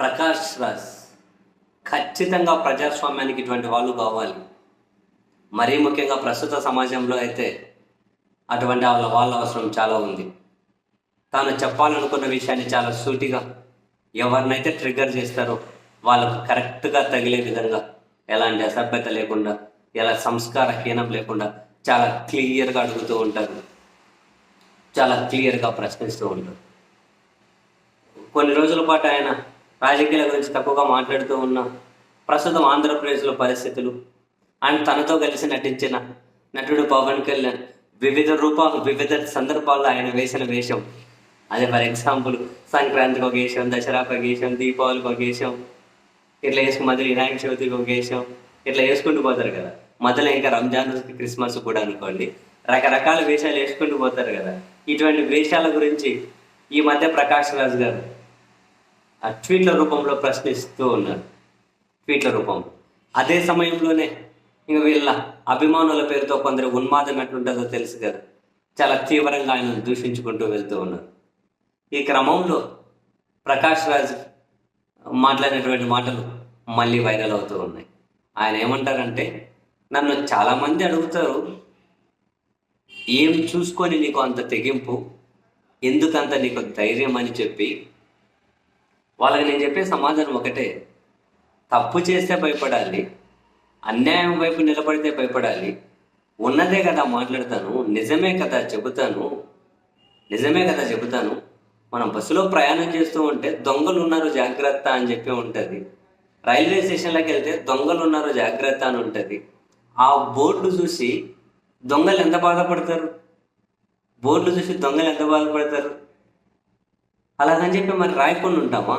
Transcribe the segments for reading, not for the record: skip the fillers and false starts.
ప్రకాష్ రాజ్ ఖచ్చితంగా ప్రజాస్వామ్యానికి ఇటువంటి వాళ్ళు కావాలి. మరీ ముఖ్యంగా ప్రస్తుత సమాజంలో అయితే అటువంటి వాళ్ళ అవసరం చాలా ఉంది. తాను చెప్పాలనుకున్న విషయాన్ని చాలా సూటిగా ఎవరినైతే ట్రిగ్గర్ చేస్తారో వాళ్ళకు కరెక్ట్గా తగిలే విధంగా, ఎలాంటి అసభ్యత లేకుండా, ఎలా సంస్కారహీనం లేకుండా చాలా క్లియర్గా అడుగుతూ ఉంటారు, చాలా క్లియర్గా ప్రశ్నిస్తూ ఉంటారు. కొన్ని రోజుల పాటు ఆయన రాజకీయాల గురించి తక్కువగా మాట్లాడుతూ ఉన్న ప్రస్తుతం ఆంధ్రప్రదేశ్లో పరిస్థితులు, ఆయన తనతో కలిసి నటించిన నటుడు పవన్ కళ్యాణ్ వివిధ సందర్భాల్లో ఆయన వేసిన వేషం, అదే ఫర్ ఎగ్జాంపుల్ సంక్రాంతికి ఒక వేషం, దసరాకి ఒక వేషం, దీపావళికి ఒక వేషం, ఇట్లా వేసుకుని మధ్యలో వినాయక చవితికి ఒక వేషం, ఇట్లా వేసుకుంటూ పోతారు కదా. మధ్యలో ఇంకా రంజాన్, క్రిస్మస్ కూడా అనుకోండి, రకరకాల వేషాలు వేసుకుంటూ పోతారు కదా. ఇటువంటి వేషాల గురించి ఈ మధ్య ప్రకాష్ రాజ్ గారు ఆ ట్వీట్ల రూపంలో ప్రశ్నిస్తూ ఉన్నారు. ట్వీట్ల రూపంలో అదే సమయంలోనే ఇంకా వీళ్ళ అభిమానుల పేరుతో కొందరు ఉన్మాదం ఎట్లుంటుందో తెలుసు కదా, చాలా తీవ్రంగా ఆయన దూషించుకుంటూ వెళ్తూ ఉన్నారు. ఈ క్రమంలో ప్రకాష్ రాజ్ మాట్లాడినటువంటి మాటలు మళ్ళీ వైరల్ అవుతూ ఉన్నాయి. ఆయన ఏమంటారంటే, నన్ను చాలామంది అడుగుతారు, ఏం చూసుకొని నీకు అంత తెగింపు, ఎందుకంత నీకు ధైర్యం అని చెప్పి. వాళ్ళకి నేను చెప్పే సమాధానం ఒకటే, తప్పు చేస్తే భయపడాలి, అన్యాయం వైపు నిలబడితే భయపడాలి. ఉన్నదే కదా మాట్లాడతాను, నిజమే కదా చెబుతాను. మనం బస్సులో ప్రయాణం చేస్తూ ఉంటే దొంగలు ఉన్నారు జాగ్రత్త అని చెప్పి ఉంటుంది. రైల్వే స్టేషన్లోకి వెళ్తే దొంగలు ఉన్నారు జాగ్రత్త అని ఉంటుంది. ఆ బోర్డు చూసి దొంగలు ఎంత బాధపడతారు, అలాగని చెప్పి మరి రాయకుండా ఉంటామా?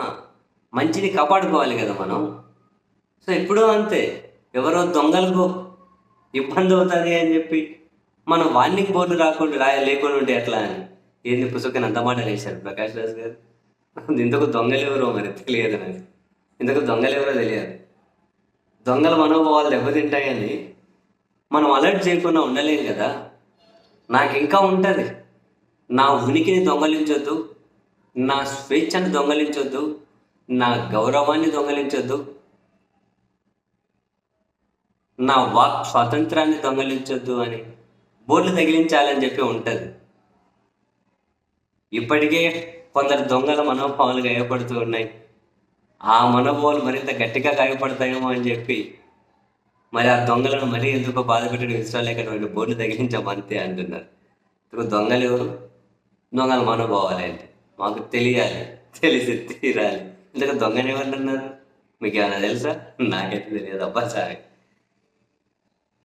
మంచిని కాపాడుకోవాలి కదా మనం. సో ఎప్పుడూ అంతే, ఎవరో దొంగలకు ఇబ్బంది అవుతుంది అని చెప్పి మనం వార్నింగ్ బోర్డు లేకుండా ఉంటే ఎట్లా అని. ఏంది పుస్తకం అంత మాట వేశారు ప్రకాష్ రాజ్ గారు. ఇంతకు దొంగలు ఎవరో మరి తెలియదు నాకు, తెలియదు. దొంగల మనోభావాలు దెబ్బతింటాయని మనం అలర్ట్ చేయకుండా ఉండలేం కదా. నాకు ఇంకా ఉంటుంది, నా ఉనికిని దొంగలించొద్దు, నా స్వేచ్ఛను దొంగలించొద్దు, నా గౌరవాన్ని దొంగలించొద్దు, నా వాక్ స్వాతంత్రాన్ని దొంగలించొద్దు అని బోర్డులు తగిలించాలని చెప్పి ఉంటుంది. ఇప్పటికే కొందరు దొంగల మనోభావాలు గాయపడుతూ ఉన్నాయి. ఆ మనోభావాలు మరింత గట్టిగా గాయపడతాయేమో అని చెప్పి మరి ఆ దొంగలను మరీ ఎందుకో బాధ పెట్టడం ఇష్టం లేకపోతే బోర్డులు తగిలించామంతే అంటున్నారు. ఇప్పుడు దొంగలు ఎవరు, దొంగల మనోభావాలు ఏంటి మాకు తెలియాలి, తెలిసి తీరాలి. ఇంతకు దొంగని ఎవరు అన్నారు? మీకు ఏమైనా తెలుసా? నాకైతే తెలియదు అబ్బా సార్.